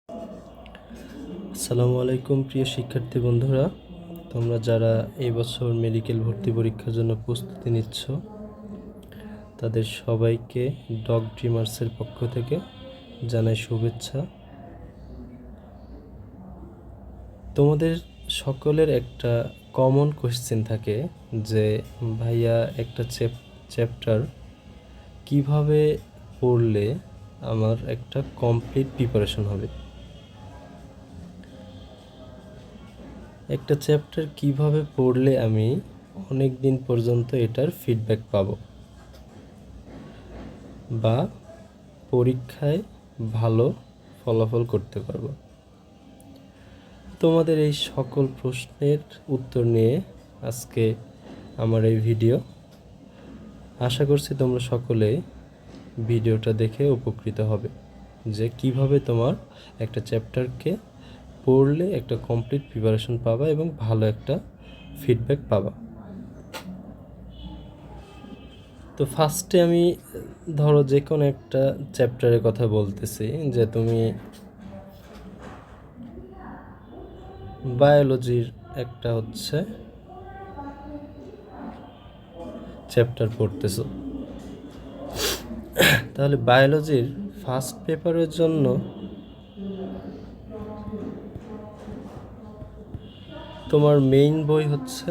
আসসালামু আলাইকুম প্রিয় শিক্ষার্থী বন্ধুরা, তোমরা যারা এই বছর মেডিকেল ভর্তি পরীক্ষার জন্য প্রস্তুতি নিচ্ছ তাদের সবাইকে ডগ ড্রিমার্সের পক্ষ থেকে জানাই শুভেচ্ছা। তোমাদের সকলের একটা কমন কোয়েশ্চেন থাকে যে ভাইয়া একটা চ্যাপ্টার কিভাবে পড়লে আমার একটা কমপ্লিট প্রিপারেশন হবে, একটা চ্যাপ্টার কিভাবে পড়লে আমি অনেক দিন পর্যন্ত এটার ফিডব্যাক পাবো বা পরীক্ষায় ভালো ফলাফল করতে পারবো। তোমাদের এই সকল প্রশ্নের উত্তর নিয়ে আজকে আমার এই ভিডিও। আশা করছি তোমরা সকলে ভিডিওটা দেখে উপকৃত হবে যে কিভাবে তোমার একটা চ্যাপ্টারকে পড়লে একটা কমপ্লিট প্রিপারেশন পাবা এবং ভালো একটা ফিডব্যাক পাবা। তো ফার্স্টে আমি ধরো যে কোনো একটা চ্যাপ্টারের কথা বলতেছি, যে তুমি বায়োলজির একটা হচ্ছে চ্যাপ্টার পড়তেছো, তাহলে বায়োলজির ফার্স্ট পেপারের জন্য তোমার মেইন বই হচ্ছে,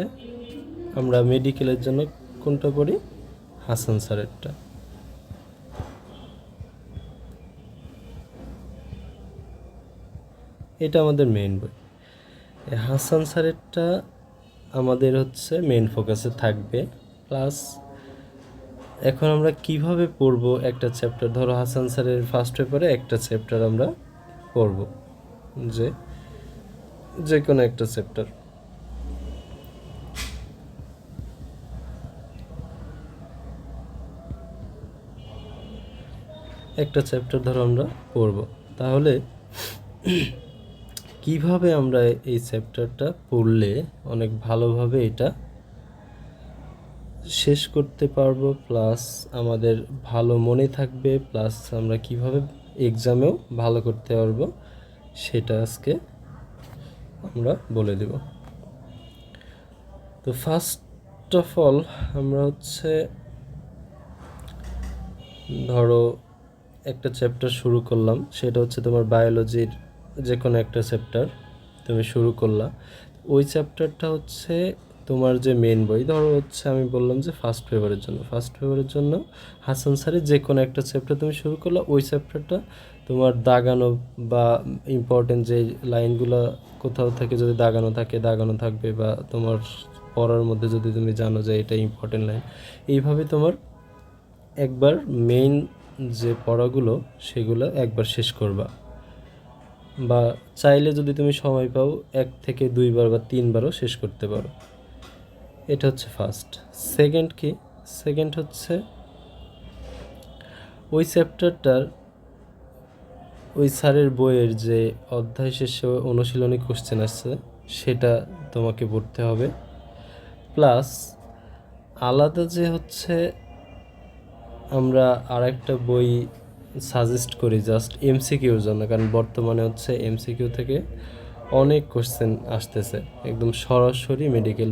আমরা মেডিকেলের জন্য কোনটা পড়ি, হাসান স্যারেরটা। এটা আমাদের মেইন বই। হাসান স্যারেরটা আমাদের হচ্ছে মেইন ফোকাসে থাকবে। প্লাস এখন আমরা কিভাবে পড়বো একটা চ্যাপ্টার, ধরো হাসান স্যারের ফার্স্ট পেপারে একটা চ্যাপ্টার আমরা পড়ব, যে কোনো একটা চ্যাপ্টার। একটা চ্যাপ্টার ধরো আমরা পড়ব, তাহলে কিভাবে আমরা এই চ্যাপ্টারটা পড়লে অনেক ভালোভাবে এটা শেষ করতে পারবো, প্লাস আমাদের ভালো মনে থাকবে, প্লাস আমরা কিভাবে এক্সামেও ভালো করতে পারবো সেটা আজকে আমরা বলে দেব। তো ফার্স্ট অফ অল আমরা হচ্ছে ধরো একটা চ্যাপ্টার শুরু করলাম, সেটা হচ্ছে তোমার বায়োলজির যে কোনো একটা চ্যাপ্টার তুমি শুরু করলা। ওই চ্যাপ্টারটা হচ্ছে তোমার যে মেন বই, ধরো হচ্ছে আমি বললাম যে ফার্স্ট পেপারের জন্য হাসান স্যারের যে কোনো একটা চ্যাপ্টার তুমি শুরু করলা। ওই চ্যাপ্টারটা তোমার দাগানো বা ইম্পর্টেন্ট যে লাইনগুলো কোথাও থেকে যদি দাগানো থাকবে, বা তোমার পড়ার মধ্যে যদি তুমি জানো যে এটা ইম্পর্টেন্ট লাইন, এইভাবে তোমার একবার মেইন যে পড়াগুলো সেগুলো একবার শেষ করবা, বা চাইলে যদি তুমি সময় পাও 1 থেকে 2বার বা 3বারও শেষ করতে পারো। এটা হচ্ছে ফার্স্ট। সেকেন্ড হচ্ছে ওই চ্যাপ্টারটার ওই স্যারের বইয়ের যে অধ্যায় শেষে অনুশীলনী কোশ্চেন আসছে সেটা তোমাকে পড়তে হবে। প্লাস আলাদা যে হচ্ছে আমরা আরেকটা বই সাজেস্ট করি জাস্ট এমসিকিউর জন্য, কারণ বর্তমানে হচ্ছে এমসিকিউ থেকে অনেক কোশ্চেন আসতেছে, একদম সরাসরি মেডিকেল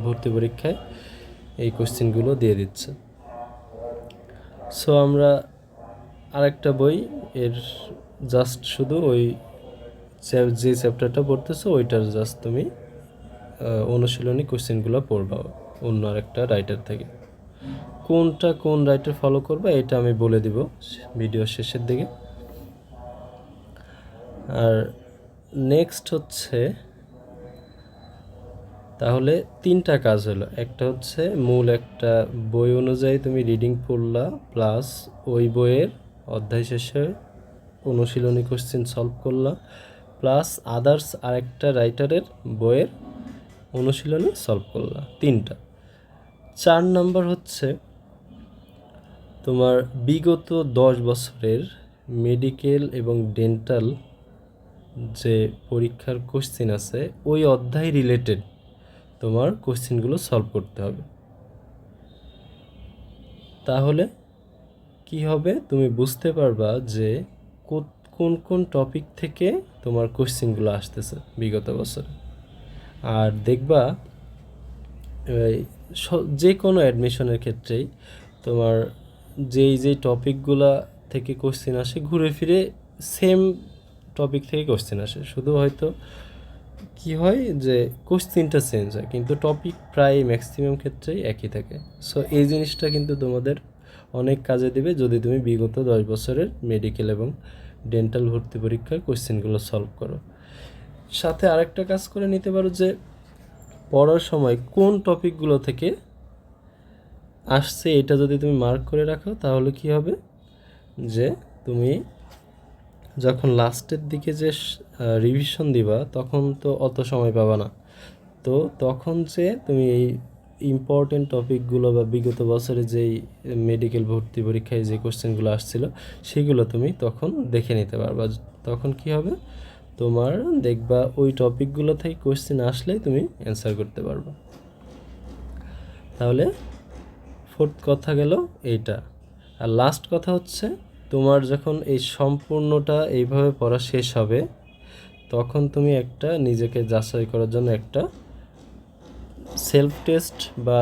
ভর্তি পরীক্ষায় এই কোশ্চেনগুলো দিয়ে দিচ্ছে। সো আমরা আরেকটা বই এর জাস্ট শুধু ওই যে চ্যাপ্টারটা পড়তেছো ওইটার জাস্ট তুমি অনুশীলনী কোশ্চেনগুলো পড়বা অন্য আরেকটা রাইটার থেকে। কোন রাইটার ফলো করবে এটা আমি বলে দিব ভিডিও শেষের দিকে। আর নেক্সট হচ্ছে তাহলে 3টা কাজ হলো, একটা হচ্ছে মূল একটা বই অনুযায়ী তুমি রিডিং পড়লা, প্লাস ওই বইয়ের অধ্যায় শেষে অনুশীলনী কোশ্চেন সলভ করলা, প্লাস আদার্স আরেকটা রাইটারের বইয়ের অনুশীলনী সলভ করলা। 3টা। 4 নাম্বার হচ্ছে তোমার বিগত 10 বছরের মেডিকেল এবং ডেন্টাল যে পরীক্ষার কোশ্চেন আছে ওই অধ্যায় রিলেটেড তোমার কোশ্চেনগুলো সলভ করতে হবে। তাহলে কি হবে, তুমি বুঝতে পারবা যে কোন কোন টপিক থেকে তোমার কোশ্চেনগুলো আসতেছে বিগত বছরে। আর দেখবা যে কোনো অ্যাডমিশনের ক্ষেত্রেই তোমার যেই টপিকগুলা থেকে কোশ্চেন আসে ঘুরে ফিরে সেম টপিক থেকে কোশ্চেন আসে, শুধু হয়তো কি হয় যে কোশ্চেনটা চেঞ্জ হয়, কিন্তু টপিক প্রায় ম্যাক্সিমাম ক্ষেত্রেই একই থাকে। সো এই জিনিসটা কিন্তু তোমাদের অনেক কাজে দেবে যদি তুমি বিগত 10 বছরের মেডিকেল এবং ডেন্টাল ভর্তি পরীক্ষার কোশ্চেনগুলো সলভ করো। সাথে আরেকটা কাজ করে নিতে পারো যে পড়ার সময় কোন টপিকগুলো থেকে আসছে এটা যদি তুমি মার্ক করে রাখো, তাহলে কি হবে যে তুমি যখন লাস্টের দিকে যে রিভিশন দিবা তখন তো অত সময় পাবা না, তো তখন যে তুমি এই ইম্পর্টেন্ট টপিকগুলো বা বিগত বছরে যেই মেডিকেল ভর্তি পরীক্ষায় যে কোশ্চেনগুলো আসছিল সেগুলো তুমি তখন দেখে নিতে পারবা। তখন কি হবে, তোমার দেখবা ওই টপিকগুলো থেকে কোশ্চেন আসলেই তুমি অ্যান্সার করতে পারবা। তাহলে ফোর্থ কথা গেল এইটা। আর লাস্ট কথা হচ্ছে, তোমার যখন এই সম্পূর্ণটা এইভাবে পড়া শেষ হবে তখন তুমি একটা নিজেকে যাচাই করার জন্য একটা সেলফ টেস্ট বা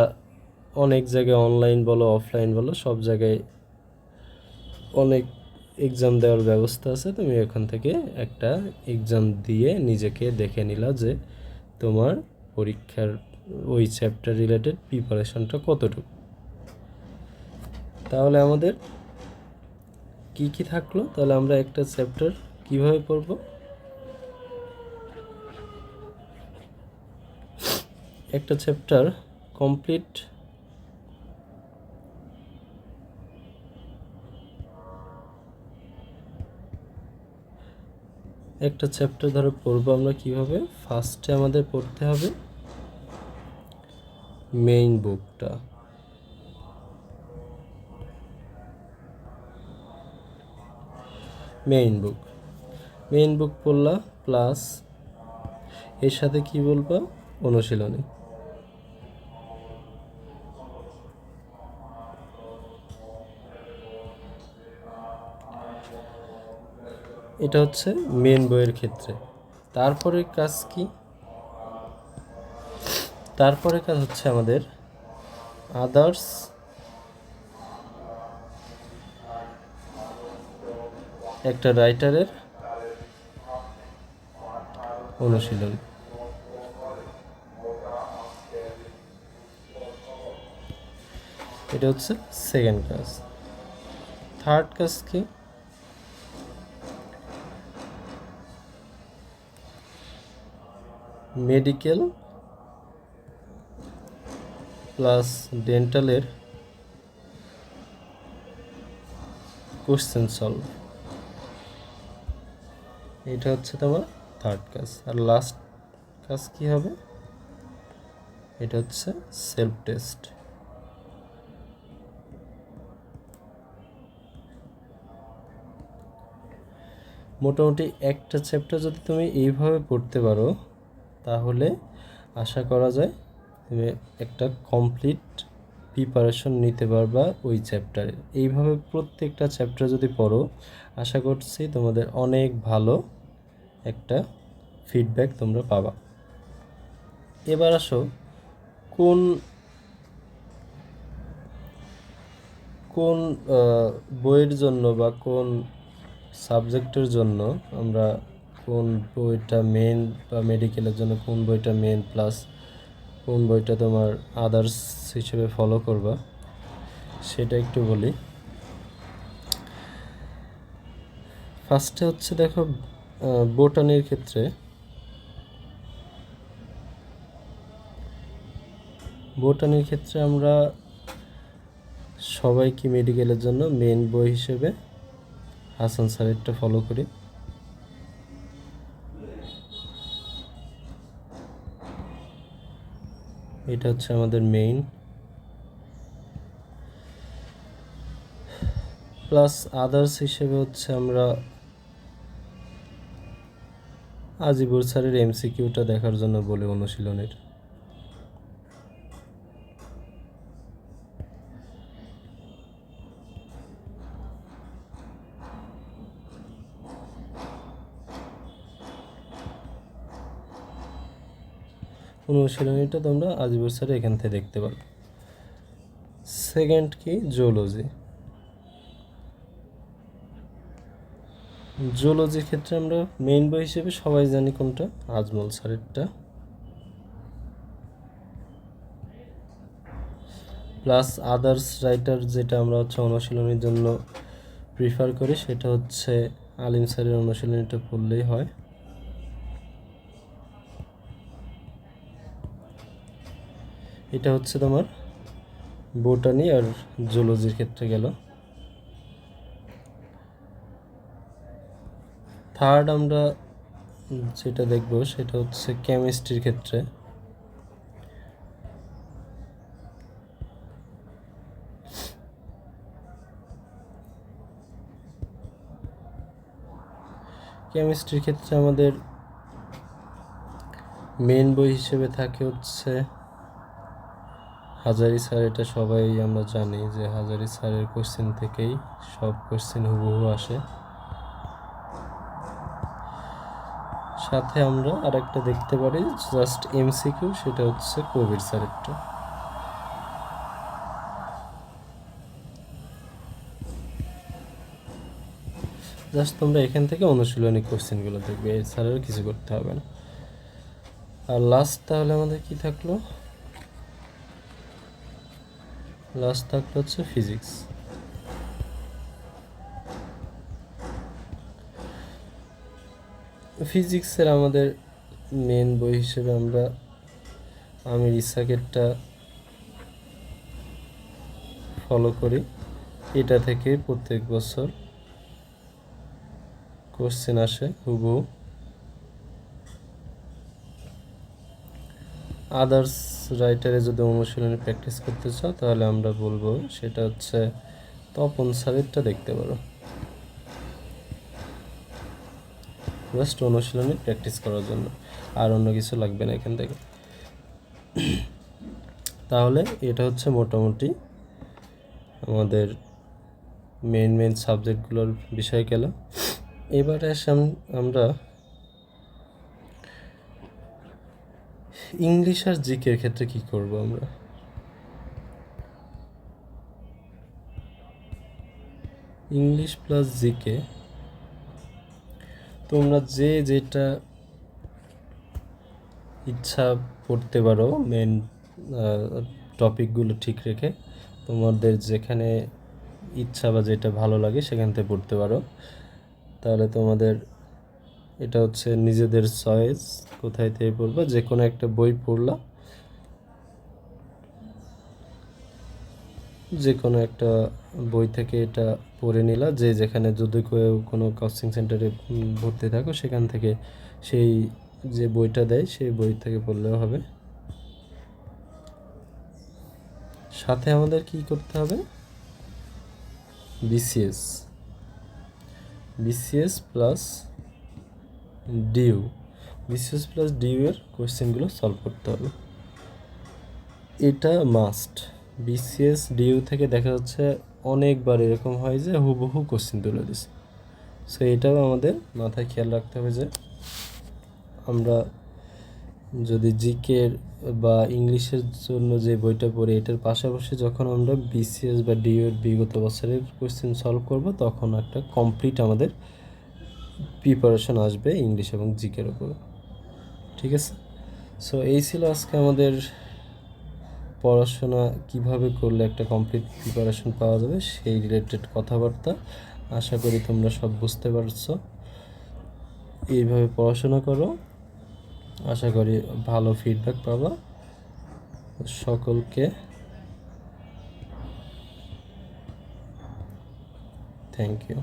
অনেক জায়গায় অনলাইন বলো অফলাইন বলো সব জায়গায় অনেক এক্সাম দেওয়ার ব্যবস্থা আছে, তুমি এখান থেকে একটা এক্সাম দিয়ে নিজেকে দেখে নিলা যে তোমার পরীক্ষার ওই চ্যাপ্টার রিলেটেড প্রিপারেশনটা কতটুকু। তাহলে আমাদের কি কি থাকলো, তাহলে আমরা একটা চ্যাপ্টার কিভাবে পড়ব। একটা চ্যাপ্টার কমপ্লিট একটা চ্যাপ্টার ধরো পড়বো আমরা কিভাবে। ফার্স্টে আমাদের পড়তে হবে মেইন বুকটা। মেইন বুক পড়লা, প্লাস এর সাথে কি বলবা, অনুশীলনী। এটা হচ্ছে মেন বইয়ের ক্ষেত্রে। তারপরে কাজ কি, তারপরে কাজ হচ্ছে আমাদের আদার্স একটা রাইটারের অনুশীলনী। এটা হচ্ছে সেকেন্ড কাজ। থার্ড কাজ কি, মেডিকেল প্লাস ডেন্টালের কোশ্চেন সলভ। এটা হচ্ছে তোমার থার্ড কাজ। আর লাস্ট কাজ কি হবে, এটা হচ্ছে সেলফ টেস্ট। মোটামুটি একটা চ্যাপ্টার যদি তুমি এইভাবে পড়তে পারো তাহলে আশা করা যায় তুমি একটা কমপ্লিট প্রিপারেশন নিতে পারবা ওই চ্যাপ্টারে। এইভাবে প্রত্যেকটা চ্যাপ্টার যদি পড়ো আশা করছি তোমাদের অনেক ভালো একটা ফিডব্যাক তোমরা পাবা। এবার আসো কোন কোন বইয়ের জন্য বা কোন সাবজেক্টের জন্য আমরা কোন বইটা মেন, বা মেডিকেলের জন্য কোন বইটা মেন প্লাস কোন বইটা তোমার আদার্স হিসেবে ফলো করবা সেটা একটু বলি। ফার্স্টে হচ্ছে দেখো বোটানির ক্ষেত্রে আমরা সবাই কি মেডিকেলের জন্য মেন বই হিসেবে হাসান স্যারেরটা ফলো করি। এটা হচ্ছে আমাদের মেইন, প্লাস আদার্স হিসেবে হচ্ছে আমরা আজিবুর স্যারের এমসিকিউটা দেখার জন্য বলি অনুশীলনের। অনুশীলনীটা তোমরা আজিবুর স্যারে এখান থেকে দেখতে পারো। সেকেন্ড কি, জুওলজি। জুওলজির ক্ষেত্রে আমরা মেইন বই হিসেবে সবাই জানি কোনটা, আজমল স্যারেরটা। প্লাস আদার্স রাইটার যেটা আমরা হচ্ছে অনুশীলনীর জন্য প্রিফার করি সেটা হচ্ছে আলিম স্যারের অনুশীলনীটা পড়লেই হয়। এটা হচ্ছে তোমার বোটানি আর জুওলজির ক্ষেত্রে গেল। থার্ড আমরা যেটা দেখব সেটা হচ্ছে কেমিস্ট্রির ক্ষেত্রে। কেমিস্ট্রির ক্ষেত্রে আমাদের মেন বই হিসেবে থাকে হচ্ছে হাজারি স্যার। এটা সবাই আমরা জানি যে হাজারি স্যারের কোশ্চেন থেকেই সব কোশ্চেন হুবহু আসে। সাথে আমরা আরেকটা দেখতে পারি জাস্ট এমসিকিউ, সেটা হচ্ছে কবির স্যারেরটা। জাস্ট তোমরা এখান থেকে অনুশীলনী কোশ্চেনগুলো দেখবে, এছাড়াও কিছু করতে হবে না। আর লাস্ট তাহলে আমাদের কি থাকলো, লাস্ট থাকলো হচ্ছে ফিজিক্স। ফিজিক্সের আমাদের মেন বই হিসেবে আমরা আমির ইসাকেরটা ফলো করি। এটা থেকে প্রত্যেক বছর কোশ্চেন আসে হুবহু। আদার্স রাইটারে যদি অনুশীলনী প্র্যাকটিস করতে চাও তাহলে আমরা বলবো সেটা হচ্ছে তপন স্যারেরটা দেখতে পারো, জাস্ট অনুশীলনী প্র্যাকটিস করার জন্য, আর অন্য কিছু লাগবে না এখান থেকে। তাহলে এটা হচ্ছে মোটামুটি আমাদের মেন সাবজেক্টগুলোর বিষয় গেল। এবারে আসে আমরা ইংলিশ আর জিকের ক্ষেত্রে কি করব। আমরা ইংলিশ প্লাস জিকে তোমরা যে যেটা ইচ্ছা পড়তে পারো, মেন টপিকগুলো ঠিক রেখে তোমাদের যেখানে ইচ্ছা বা যেটা ভালো লাগে সেখান থেকে পড়তে পারো। তাহলে তোমাদের এটা হচ্ছে নিজেদের চয়েস, কোথায় থেকে পড়বা। যে কোনো একটা বই পড়লা, যে কোনো একটা বই থেকে এটা পড়ে নিলা, যে যেখানে যদি কেউ কোনো কোচিং সেন্টারে ভর্তি থাকো সেখান থেকে সেই যে বইটা দেয় সেই বই থেকে পড়লেও হবে। সাথে আমাদের কি করতে হবে, BCS plus DU, BCS plus DU এর কোয়েশ্চেনগুলো সলভ করতে হবে। এটা মাস্ট। বিসিএস ডিইউ থেকে দেখা যাচ্ছে অনেকবার এরকম হয় যে হুবহু কোশ্চেন তুলে দিছে। সো এটাও আমাদের মাথায় খেয়াল রাখতে হবে যে আমরা যদি জিকের বা ইংলিশের জন্য যে বইটা পড়ি এটার পাশাপাশি যখন আমরা বিসিএস বা ডিইউ এর বিগত বছরের কোশ্চেন সলভ করব তখন একটা কমপ্লিট আমাদের প্রিপারেশন আসবে ইংলিশ এবং জিকের উপর। ঠিক আছে, সো এই ছিল আজকে আমাদের পড়াশোনা কিভাবে করলে একটা কমপ্লিট প্রিপারেশন পাওয়া যাবে সেই রিলেটেড কথাবার্তা। আশা করি তোমরা সব বুঝতে পারছো। এইভাবে পড়াশোনা করো, আশা করি ভালো ফিডব্যাক পাবা। সকলকে থ্যাংক ইউ।